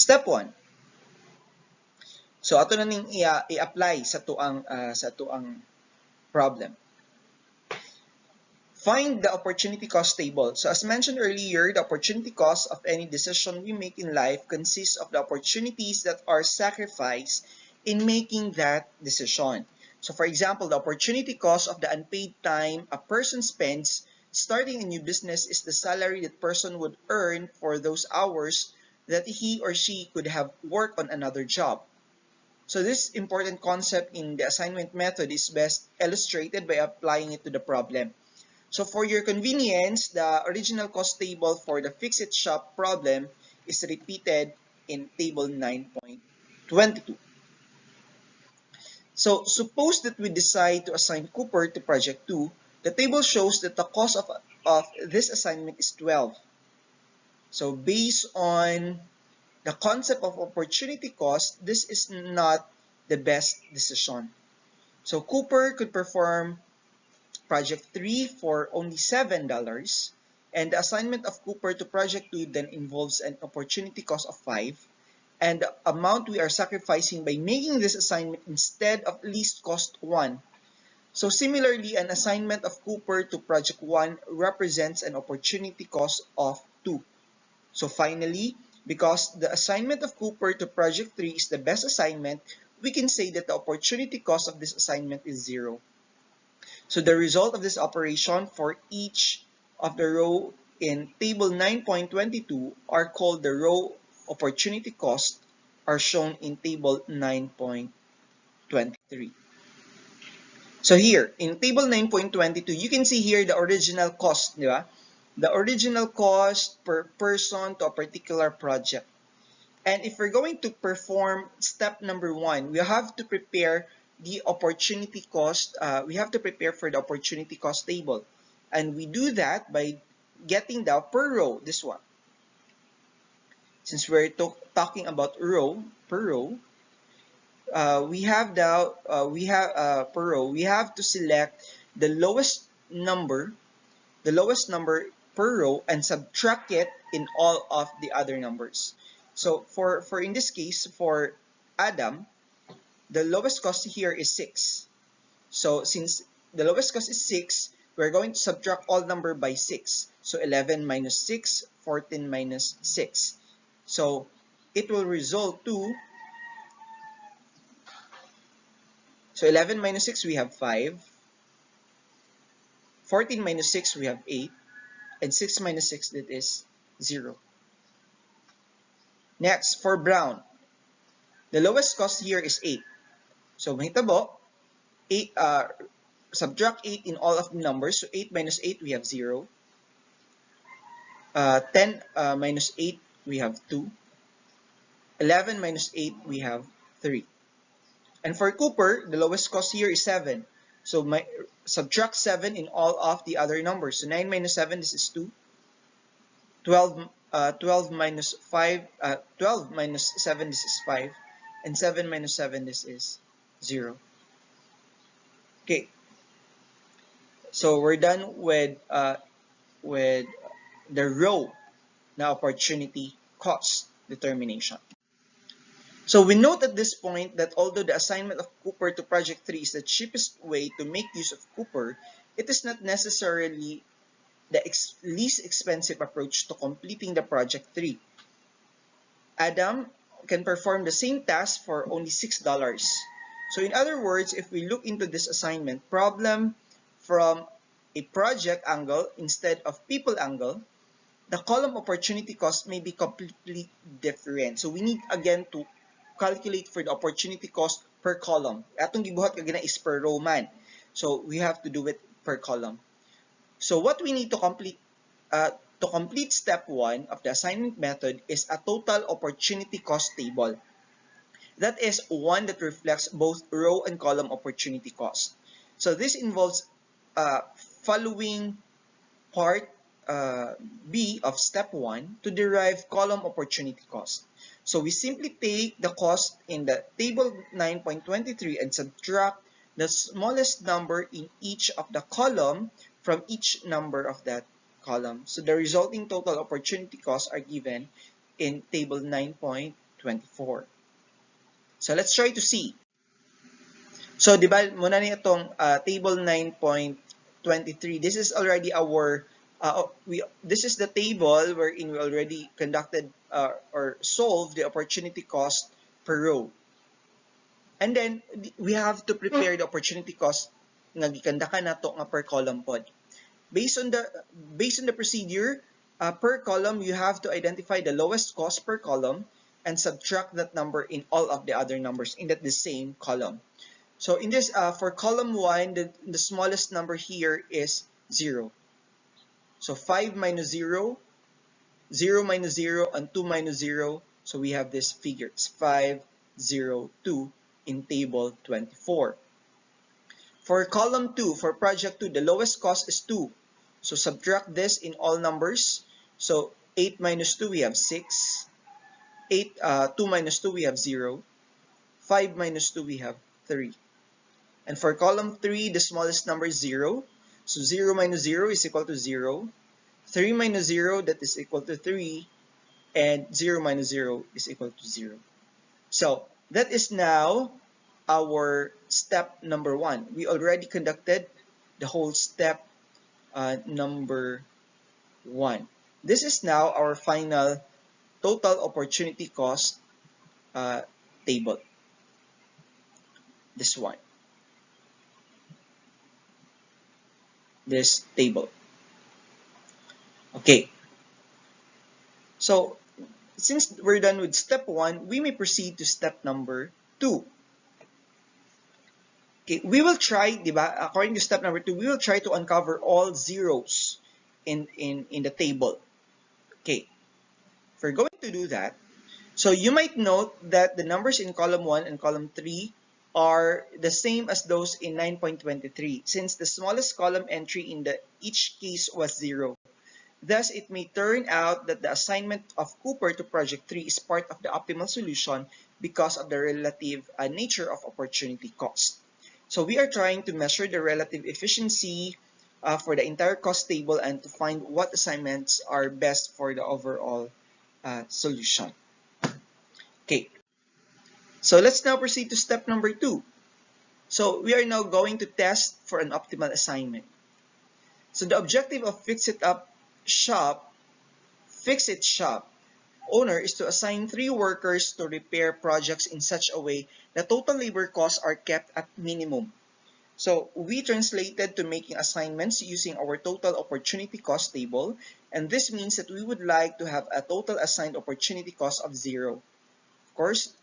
Step 1. So ato na ning i-apply sa tuang problem. Find the opportunity cost table. So as mentioned earlier, the opportunity cost of any decision we make in life consists of the opportunities that are sacrificed in making that decision. So for example, the opportunity cost of the unpaid time a person spends starting a new business is the salary that person would earn for those hours that he or she could have worked on another job. So this important concept in the assignment method is best illustrated by applying it to the problem. So for your convenience, the original cost table for the Fix-It Shop problem is repeated in table 9.22. So suppose that we decide to assign Cooper to project 2. The table shows that the cost of this assignment is 12. So based on the concept of opportunity cost, this is not the best decision. So Cooper could perform project 3 for only $7, and the assignment of Cooper to project 2 then involves an opportunity cost of 5, and the amount we are sacrificing by making this assignment instead of least cost 1. So similarly, an assignment of Cooper to project 1 represents an opportunity cost of 2. So finally, because the assignment of Cooper to project 3 is the best assignment, we can say that the opportunity cost of this assignment is 0. So the result of this operation for each of the row in table 9.22 are called the row opportunity cost are shown in table 9.23. So here, in table 9.22, you can see here the original cost, di ba? The original cost per person to a particular project. And if we're going to perform step number 1, we have to prepare the opportunity cost. We have to prepare for the opportunity cost table. And we do that by getting the per row, this one. Since we're talking about row, per row, we have per row, we have to select the lowest number per row and subtract it in all of the other numbers. So for in this case, for Adam, the lowest cost here is 6. So since the lowest cost is 6, we're going to subtract all number by 6. So 11 minus 6, 14 minus 6. So it will result to, so 11 minus 6, we have 5. 14 minus 6, we have 8. And 6 minus 6, that is 0. Next, for Brown, the lowest cost here is 8. So mahitabo, 8, subtract 8 in all of the numbers. So 8 minus 8, we have 0. 10 minus 8, we have 2. 11 minus 8, we have 3. And for Cooper, the lowest cost here is 7. So subtract 7 in all of the other numbers. So 9 minus 7, this is 2. 12 minus 5, 12 minus 7, this is 5. And 7 minus 7, this is 0. Okay. So we're done with the row na opportunity cost determination. So we note at this point that although the assignment of Cooper to project 3 is the cheapest way to make use of Cooper, it is not necessarily the least expensive approach to completing the project 3. Adam can perform the same task for only $6. So in other words, if we look into this assignment problem from a project angle instead of people angle, the column opportunity cost may be completely different. So we need again to calculate for the opportunity cost per column. Atong gibuhat kagina is per row man. So we have to do it per column. So what we need to complete step 1 of the assignment method is a total opportunity cost table. That is one that reflects both row and column opportunity cost. So this involves following part B of step 1 to derive column opportunity cost. So we simply take the cost in the table 9.23 and subtract the smallest number in each of the column from each number of that column. So the resulting total opportunity costs are given in table 9.23. 24. So let's try to see. So di ba muna ni itong table 9.23. This is already our this is the table wherein we already conducted or solved the opportunity cost per row. And then we have to prepare the opportunity cost nga gikanda na to nga per column pod. Based on the procedure, per column you have to identify the lowest cost per column and subtract that number in all of the other numbers in the same column. So in this, for column 1, the smallest number here is 0. So 5 minus 0, 0 minus 0, and 2 minus 0. So we have this figure. It's 5, 0, 2 in table 24. For column 2, for project 2, the lowest cost is 2. So subtract this in all numbers. So 8 minus 2, we have 6. 2 minus 2, we have 0. 5 minus 2, we have 3. And for column 3, the smallest number is 0. So 0 minus 0 is equal to 0. 3 minus 0, that is equal to 3. And 0 minus 0 is equal to 0. So that is now our step number 1. We already conducted the whole step number 1. This is now our final total opportunity cost table. This one. This table. Okay. So since we're done with step 1, we may proceed to step number 2. Okay, we will try, diba, according to step number 2, we will try to uncover all zeros in the table. Okay, if we're going to do that, so you might note that the numbers in column 1 and column 3 are the same as those in 9.23, since the smallest column entry in each case was 0. Thus, it may turn out that the assignment of Cooper to project 3 is part of the optimal solution because of the relative nature of opportunity cost. So we are trying to measure the relative efficiency for the entire cost table and to find what assignments are best for the overall solution. Okay, so let's now proceed to step number 2. So we are now going to test for an optimal assignment. So the objective of Fix-It Shop owner is to assign 3 workers to repair projects in such a way that total labor costs are kept at minimum. So we translated to making assignments using our total opportunity cost table, and this means that we would like to have a total assigned opportunity cost of 0. Of course,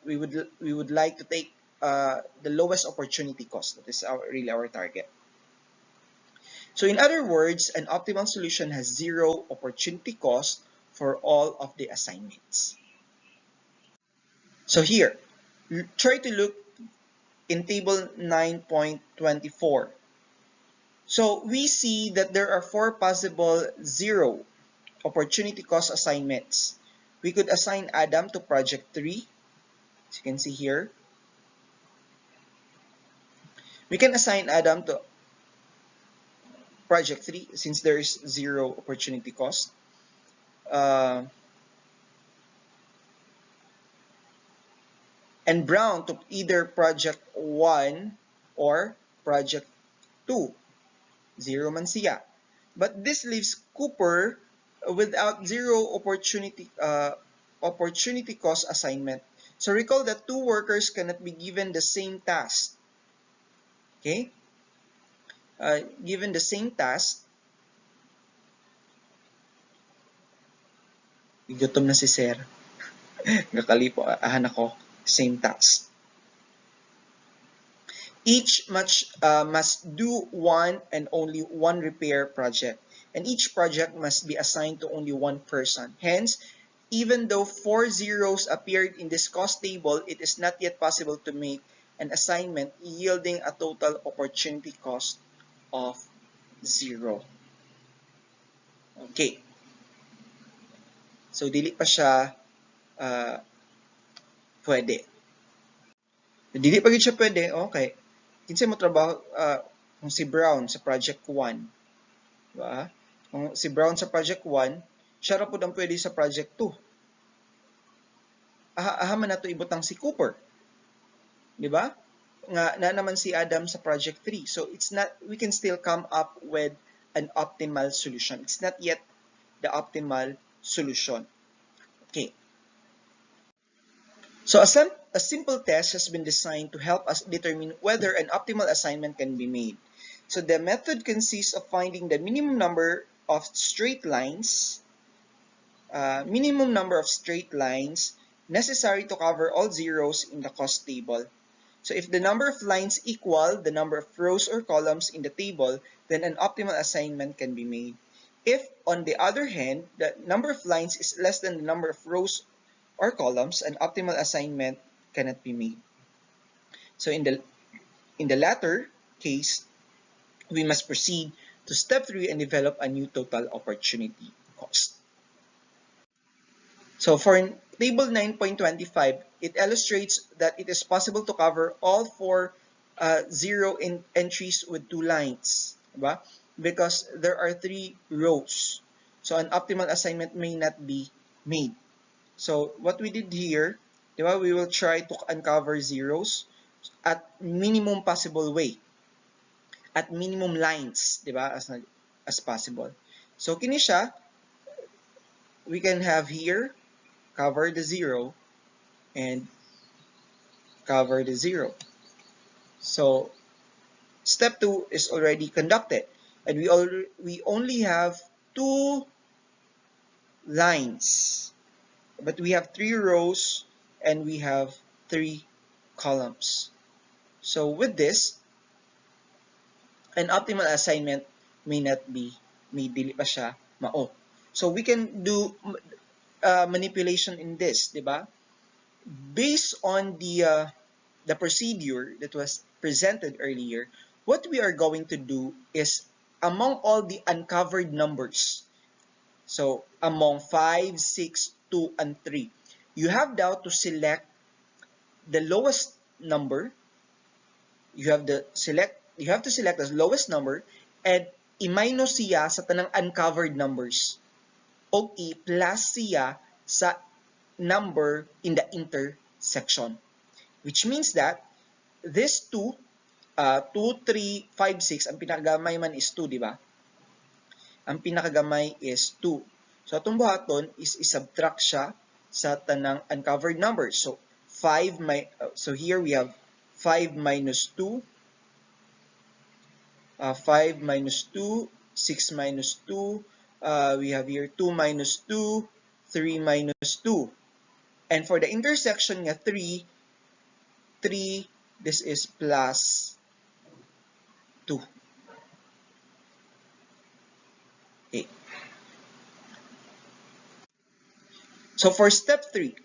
we would like to take the lowest opportunity cost. That is really our target. So in other words, an optimal solution has 0 opportunity cost for all of the assignments. So here, try to look in table 9.24. So we see that there are 4 possible 0 opportunity cost assignments. We could assign Adam to project 3, as you can see here. We can assign Adam to project 3 since there is 0 opportunity cost. And Brown to either project 1 or project 2. 0 man siya. But this leaves Cooper without 0 opportunity cost assignment. So recall that 2 workers cannot be given the same task. Okay? Given the same task, gutom na si Sir. Gakalipo, ahan ako. Same task. Each must do one and only one repair project, and each project must be assigned to only one person. Hence, even though 4 zeros appeared in this cost table, it is not yet possible to make an assignment yielding a total opportunity cost of 0. Okay. So, dili pa siya pwede. Dili pa siya pwede, okay. Kinsa mo trabaho kung si Brown sa project 1. Diba? Kung si Brown sa project 1, siya ra pud ang pwede sa project 2. ahaman na to ibutang si Cooper. Di ba? Nga na naman si Adam sa project 3. So it's not, we can still come up with an optimal solution. It's not yet the optimal solution. Okay. So a simple test has been designed to help us determine whether an optimal assignment can be made. So the method consists of finding the minimum number of straight lines necessary to cover all zeros in the cost table. So if the number of lines equal the number of rows or columns in the table, then an optimal assignment can be made. If, on the other hand, the number of lines is less than the number of rows or columns, an optimal assignment cannot be made. So in the latter case, we must proceed to step 3 and develop a new total opportunity cost. So for table 9.25, it illustrates that it is possible to cover all 4 zero entries with 2 lines, diba? Because there are 3 rows. So an optimal assignment may not be made. So what we did here, diba, we will try to uncover zeros at minimum possible way, at minimum lines, diba, as possible. So kini siya, we can have here cover the 0 and cover the 0. So step 2 is already conducted, and we only have 2 lines, but we have 3 rows and we have 3 columns. So with this, an optimal assignment may not be made, dili pa siya mao. So we can do manipulation in this, diba? Based on the procedure that was presented earlier, what we are going to do is, among all the uncovered numbers, so among 5, 6, 2, and 3, you have now to select the lowest number. You have to select the lowest number and i-minus siya sa tanang uncovered numbers o i-plus siya sa number in the intersection. Which means that this 2, 2, 3, 5, 6, ang pinakagamay man is 2, di ba? Ang pinakagamay is 2. So atong buhaton is i-subtract siya sa tanang uncovered numbers. So 5 so here we have 5 minus 2, 5 minus 2, 6 minus 2, we have here 2 minus 2, 3 minus 2. And for the intersection niya 3, this is plus 2. Okay. So for step 3,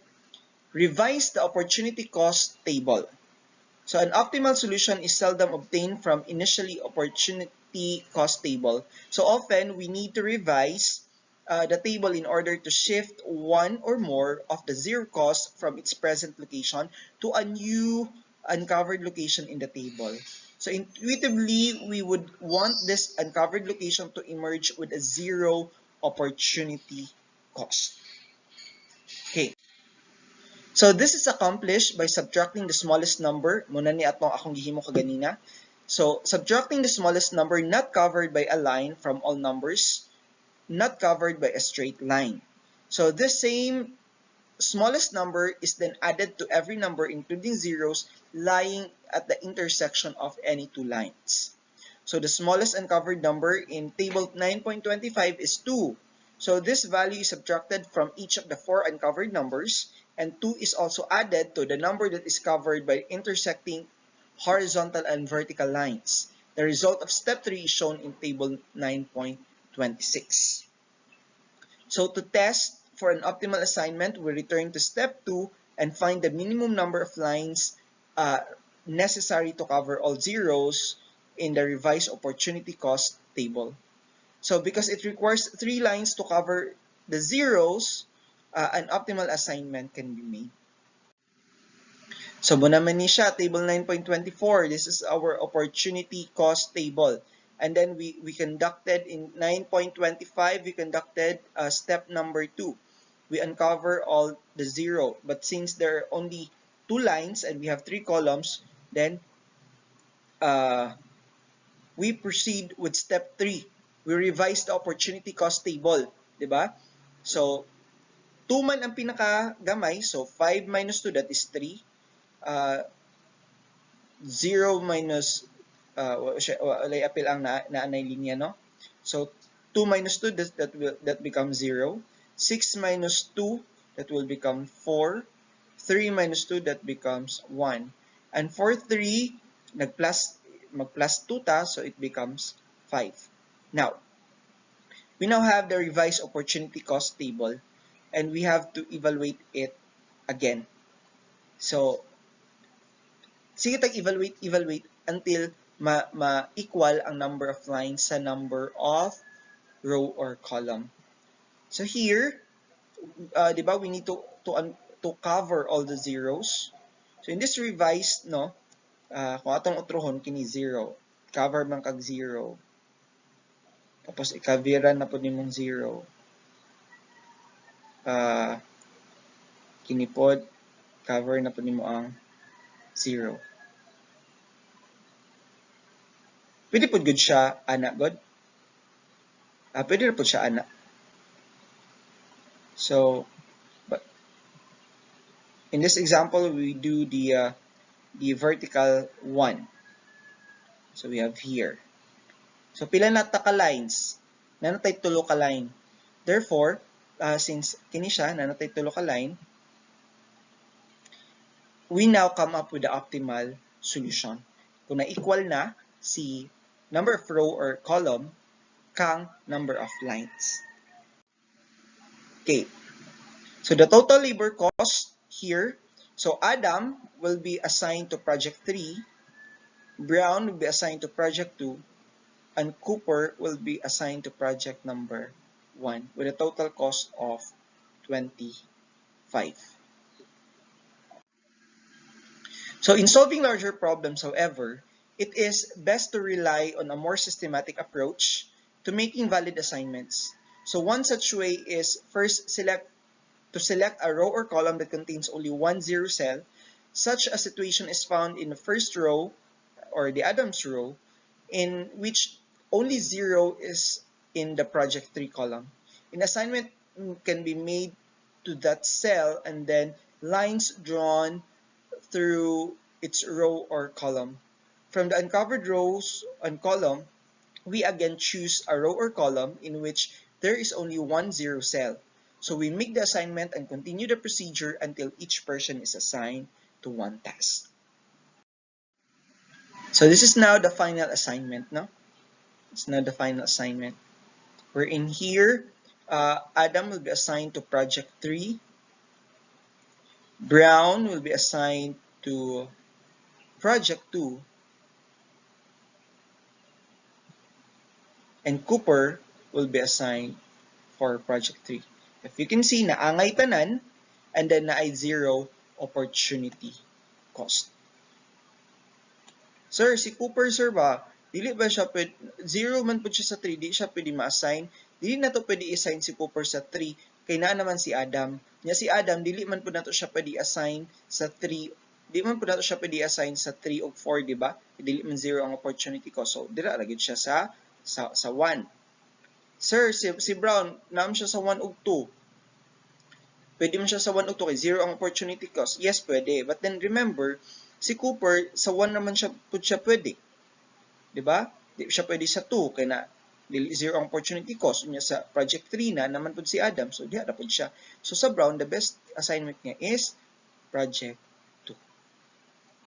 revise the opportunity cost table. So an optimal solution is seldom obtained from initially opportunity cost table. So often we need to revise the table in order to shift one or more of the zero cost from its present location to a new uncovered location in the table. So intuitively, we would want this uncovered location to emerge with a zero opportunity cost. Okay. So this is accomplished by subtracting the smallest number. Muna ni atong akong gihimo kaganina. So subtracting the smallest number not covered by a line from all numbers, not covered by a straight line. So this same smallest number is then added to every number including zeros lying at the intersection of any 2 lines. So the smallest uncovered number in table 9.25 is 2. So this value is subtracted from each of the 4 uncovered numbers, and 2 is also added to the number that is covered by intersecting horizontal and vertical lines. The result of step 3 is shown in table 9.26. So to test for an optimal assignment, we return to step 2 and find the minimum number of lines necessary to cover all zeros in the revised opportunity cost table. So because it requires 3 lines to cover the zeros, an optimal assignment can be made. So muna man ni siya, table 9.24, this is our opportunity cost table. And then we conducted in 9.25, we conducted step number 2. we uncover all the 0. But since there are only 2 lines and we have 3 columns, then we proceed with step 3. We revise the opportunity cost table, di ba? So 2 man ang pinakagamay, so 5 minus 2, that is 3. 0 minus walay apil ang naanay linya, no? So 2 minus 2, that becomes 0. 6 minus 2, that will become 4. 3 minus 2, that becomes 1. And for 3, mag-plus 2 ta, so it becomes 5. Now, we now have the revised opportunity cost table, and we have to evaluate it again. So, sige tag-evaluate until ma-equal ang number of lines sa number of row or column. So here, di ba, we need to cover all the zeros. So in this revised, no, kung atong utrohon kini 0, cover man kag 0. Tapos ikavira na po nimong 0. Kini pod cover na po nimo ang 0. Pwede po good siya, ana, god? Pwede na po siya, ana. So, but in this example, we do the vertical 1. So, we have here. So, pila na ta ka lines? Nanatay tulo ka line. Therefore, since kini siya, nanatay tulo ka line, we now come up with the optimal solution. Kung na-equal na si number of row or column kang number of lines. Okay. So the total labor cost here, so Adam will be assigned to project 3, Brown will be assigned to project 2, and Cooper will be assigned to project number 1 with a total cost of 25. So in solving larger problems, however, it is best to rely on a more systematic approach to making valid assignments. So one such way is first select a row or column that contains only one zero cell. Such a situation is found in the first row or the Adams row, in which only 0 is in the project 3 column. An assignment can be made to that cell and then lines drawn through its row or column. From the uncovered rows and column, we again choose a row or column in which there is only one zero cell. So we make the assignment and continue the procedure until each person is assigned to one task. So this is now the final assignment, no? It's now the final assignment. We're in here, Adam will be assigned to project 3. Brown will be assigned to project 2. And Cooper will be assigned for project 3. If you can see, naangay tanan, and then naay 0 opportunity cost. Sir, si Cooper, sir ba, dili ba siya pwede, 0 man po siya sa 3, di siya pwede ma-assign. Dili na to pwede i-assign si Cooper sa 3, kay naa naman si Adam. Nya si Adam, dili man po na to siya pwede assign sa 3, di man po na to siya pwede assign sa 3 o 4, di ba? Dili man 0 ang opportunity cost. So, dira lagid siya sa 1. Sir, si Brown, naam siya sa 1 o 2. Pwede man siya sa 1 o 2 kay 0 ang opportunity cost. Yes, pwede. But then remember, si Cooper, sa 1 naman siya pwede. Diba? Di siya pwede sa 2 kaya na 0 ang opportunity cost. Niya sa project 3 na naman po si Adam. So, diha na po siya. So, sa Brown, the best assignment niya is project